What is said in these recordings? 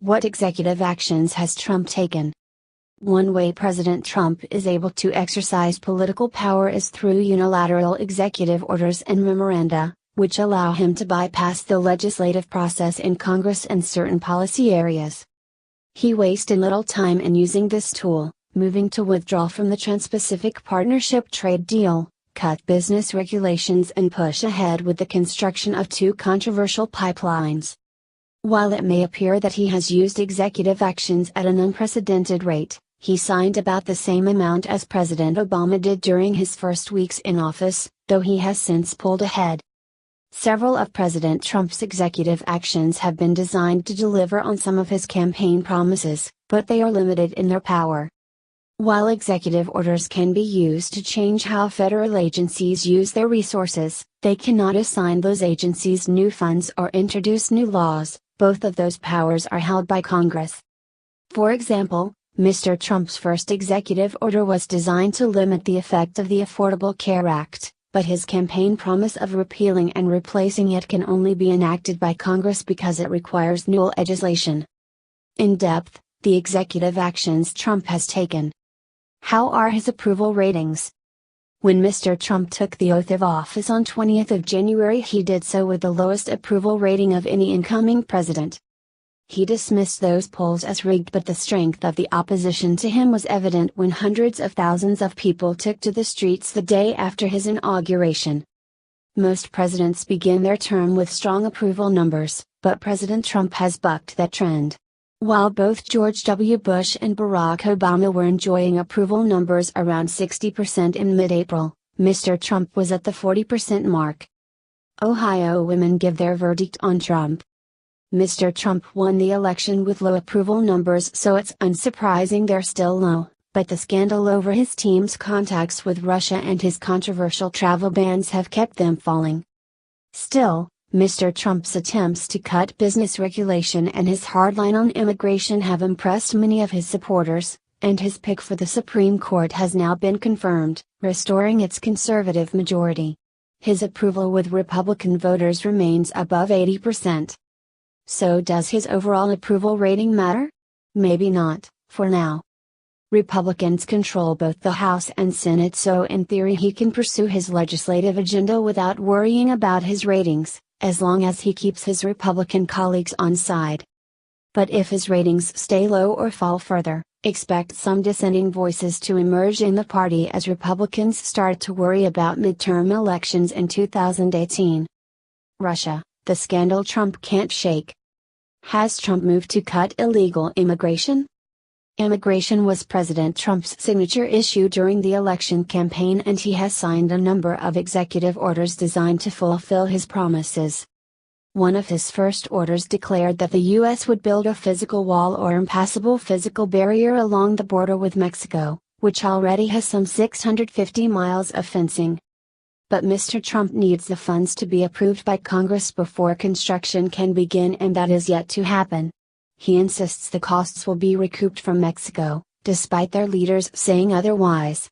What executive actions has Trump taken? One way President Trump is able to exercise political power is through unilateral executive orders and memoranda, which allow him to bypass the legislative process in Congress and certain policy areas. He wasted little time in using this tool, moving to withdraw from the Trans-Pacific Partnership trade deal, cut business regulations and push ahead with the construction of two controversial pipelines. While it may appear that he has used executive actions at an unprecedented rate, he signed about the same amount as President Obama did during his first weeks in office, though he has since pulled ahead. Several of President Trump's executive actions have been designed to deliver on some of his campaign promises, but they are limited in their power. While executive orders can be used to change how federal agencies use their resources, they cannot assign those agencies new funds or introduce new laws. Both of those powers are held by Congress. For example, Mr. Trump's first executive order was designed to limit the effect of the Affordable Care Act, but his campaign promise of repealing and replacing it can only be enacted by Congress because it requires new legislation. In depth, the executive actions Trump has taken. How are his approval ratings? When Mr. Trump took the oath of office on 20th of January, he did so with the lowest approval rating of any incoming president. He dismissed those polls as rigged, but the strength of the opposition to him was evident when hundreds of thousands of people took to the streets the day after his inauguration. Most presidents begin their term with strong approval numbers, but President Trump has bucked that trend. While both George W. Bush and Barack Obama were enjoying approval numbers around 60% in mid-April, Mr. Trump was at the 40% mark. Ohio women give their verdict on Trump. Mr. Trump won the election with low approval numbers, so it's unsurprising they're still low, but the scandal over his team's contacts with Russia and his controversial travel bans have kept them falling. Still, Mr. Trump's attempts to cut business regulation and his hardline on immigration have impressed many of his supporters, and his pick for the Supreme Court has now been confirmed, restoring its conservative majority. His approval with Republican voters remains above 80%. So does his overall approval rating matter? Maybe not, for now. Republicans control both the House and Senate, so in theory he can pursue his legislative agenda without worrying about his ratings, as long as he keeps his Republican colleagues on side. But if his ratings stay low or fall further, expect some dissenting voices to emerge in the party as Republicans start to worry about midterm elections in 2018. Russia, the scandal Trump can't shake. Has Trump moved to cut illegal immigration? Immigration was President Trump's signature issue during the election campaign, and he has signed a number of executive orders designed to fulfill his promises. One of his first orders declared that the U.S. would build a physical wall or impassable physical barrier along the border with Mexico, which already has some 650 miles of fencing. But Mr. Trump needs the funds to be approved by Congress before construction can begin, and that is yet to happen. He insists the costs will be recouped from Mexico, despite their leaders saying otherwise.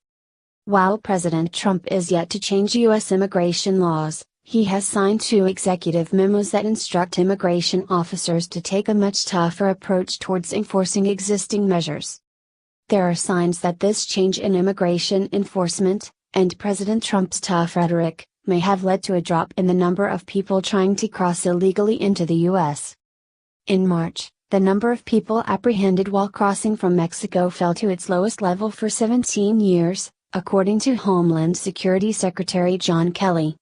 While President Trump is yet to change U.S. immigration laws, he has signed 2 executive memos that instruct immigration officers to take a much tougher approach towards enforcing existing measures. There are signs that this change in immigration enforcement, and President Trump's tough rhetoric, may have led to a drop in the number of people trying to cross illegally into the U.S. In March, the number of people apprehended while crossing from Mexico fell to its lowest level for 17 years, according to Homeland Security Secretary John Kelly.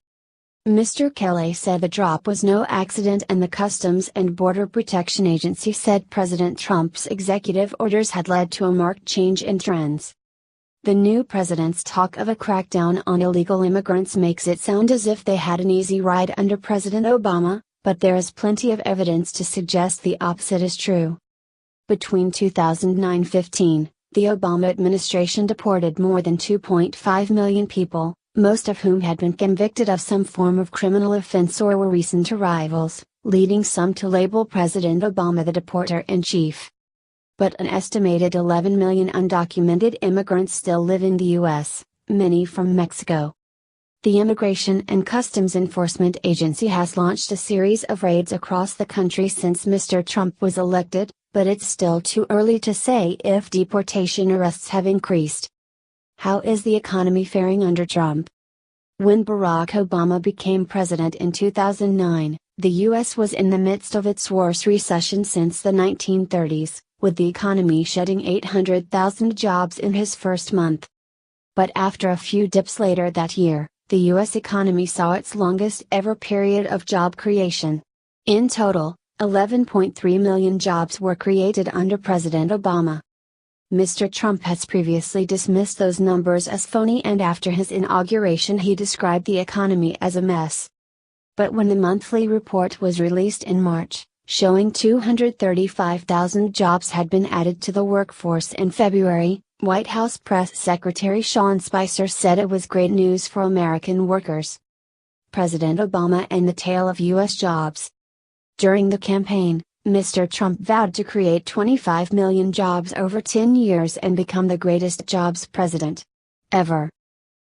Mr. Kelly said the drop was no accident, and the Customs and Border Protection Agency said President Trump's executive orders had led to a marked change in trends. The new president's talk of a crackdown on illegal immigrants makes it sound as if they had an easy ride under President Obama, but there is plenty of evidence to suggest the opposite is true. Between 2009-15, the Obama administration deported more than 2.5 million people, most of whom had been convicted of some form of criminal offense or were recent arrivals, leading some to label President Obama the deporter-in-chief. But an estimated 11 million undocumented immigrants still live in the U.S., many from Mexico. The Immigration and Customs Enforcement Agency has launched a series of raids across the country since Mr. Trump was elected, but it's still too early to say if deportation arrests have increased. How is the economy faring under Trump? When Barack Obama became president in 2009, the U.S. was in the midst of its worst recession since the 1930s, with the economy shedding 800,000 jobs in his first month. But after a few dips later that year, the U.S. economy saw its longest ever period of job creation. In total, 11.3 million jobs were created under President Obama. Mr. Trump has previously dismissed those numbers as phony, and after his inauguration he described the economy as a mess. But when the monthly report was released in March, showing 235,000 jobs had been added to the workforce in February, White House Press Secretary Sean Spicer said it was great news for American workers. President Obama and the tale of U.S. jobs. During the campaign, Mr. Trump vowed to create 25 million jobs over 10 years and become the greatest jobs president ever.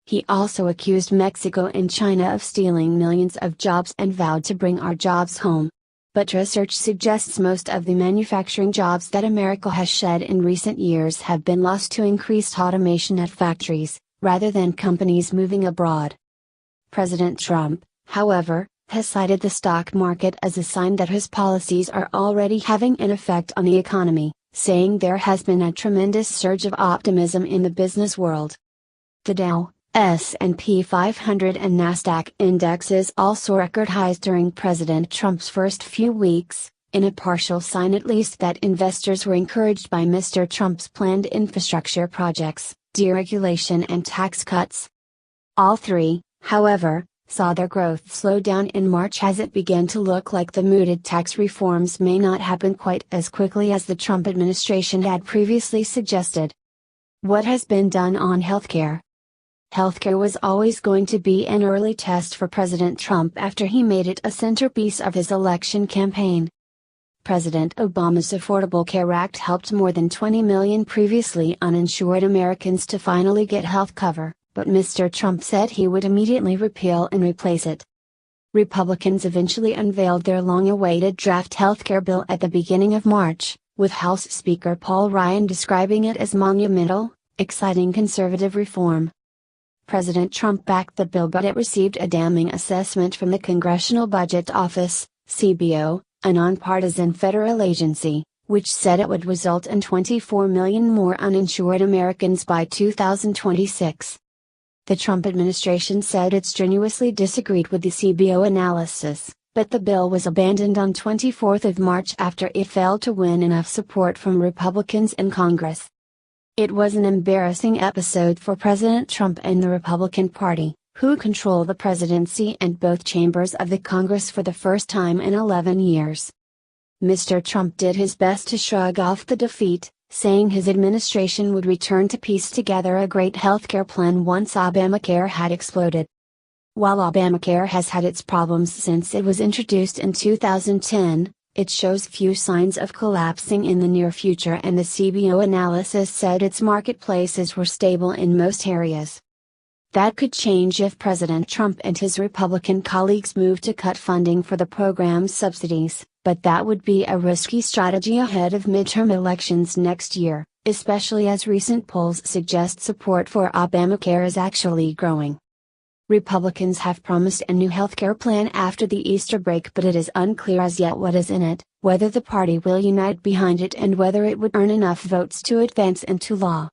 He also accused Mexico and China of stealing millions of jobs and vowed to bring our jobs home. But research suggests most of the manufacturing jobs that America has shed in recent years have been lost to increased automation at factories, rather than companies moving abroad. President Trump, however, has cited the stock market as a sign that his policies are already having an effect on the economy, saying there has been a tremendous surge of optimism in the business world. The Dow, S&P 500 and Nasdaq indexes all saw record highs during President Trump's first few weeks, in a partial sign at least that investors were encouraged by Mr. Trump's planned infrastructure projects, deregulation and tax cuts. All three, however, saw their growth slow down in March as it began to look like the mooted tax reforms may not happen quite as quickly as the Trump administration had previously suggested. What has been done on healthcare? Healthcare was always going to be an early test for President Trump after he made it a centerpiece of his election campaign. President Obama's Affordable Care Act helped more than 20 million previously uninsured Americans to finally get health cover, but Mr. Trump said he would immediately repeal and replace it. Republicans eventually unveiled their long-awaited draft healthcare bill at the beginning of March, with House Speaker Paul Ryan describing it as monumental, exciting conservative reform. President Trump backed the bill, but it received a damning assessment from the Congressional Budget Office, CBO, a nonpartisan federal agency, which said it would result in 24 million more uninsured Americans by 2026. The Trump administration said it strenuously disagreed with the CBO analysis, but the bill was abandoned on 24 March after it failed to win enough support from Republicans in Congress. It was an embarrassing episode for President Trump and the Republican Party, who control the presidency and both chambers of the Congress for the first time in 11 years. Mr. Trump did his best to shrug off the defeat, saying his administration would return to piece together a great healthcare plan once Obamacare had exploded. While Obamacare has had its problems since it was introduced in 2010, it shows few signs of collapsing in the near future, and the CBO analysis said its marketplaces were stable in most areas. That could change if President Trump and his Republican colleagues move to cut funding for the program's subsidies, but that would be a risky strategy ahead of midterm elections next year, especially as recent polls suggest support for Obamacare is actually growing. Republicans have promised a new healthcare plan after the Easter break, but it is unclear as yet what is in it, whether the party will unite behind it, and whether it would earn enough votes to advance into law.